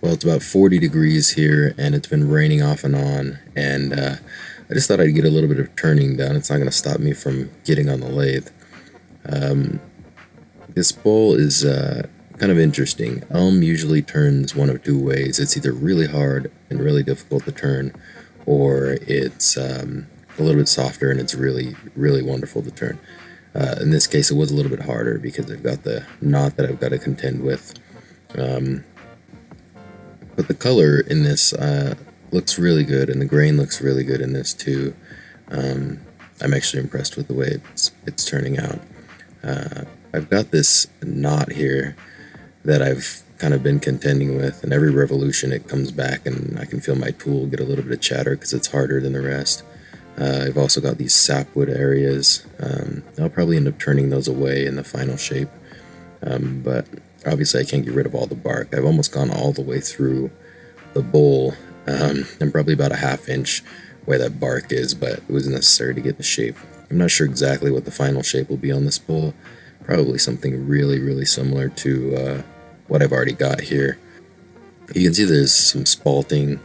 Well, it's about 40 degrees here, and it's been raining off and on, and I just thought I'd get a little bit of turning done. It's not going to stop me from getting on the lathe. This bowl is kind of interesting. Usually turns one of two ways. It's either really hard and really difficult to turn, or it's a little bit softer and it's really, really wonderful to turn. In this case, it was a little bit harder because I've got the knot that I've got to contend with. But the color in this looks really good, and the grain looks really good in this too. I'm actually impressed with the way it's turning out. I've got this knot here that I've kind of been contending with, and every revolution it comes back, and I can feel my tool get a little bit of chatter because it's harder than the rest. I've also got these sapwood areas. I'll probably end up turning those away in the final shape, but obviously I can't get rid of all the bark. I've almost gone all the way through the bowl. I'm probably about a half-inch where that bark is, but it was necessary to get the shape. I'm not sure exactly what the final shape will be on this bowl. Probably something really, really similar to what I've already got here. You can see there's some spalting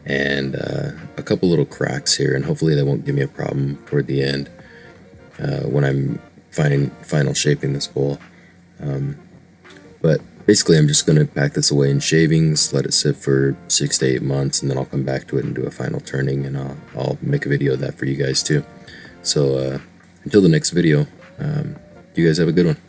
and a couple little cracks here, and hopefully that won't give me a problem toward the end when I'm final shaping this bowl. But basically I'm just going to pack this away in shavings, let it sit for 6 to 8 months, and then I'll come back to it and do a final turning, and I'll make a video of that for you guys too. So until the next video, you guys have a good one.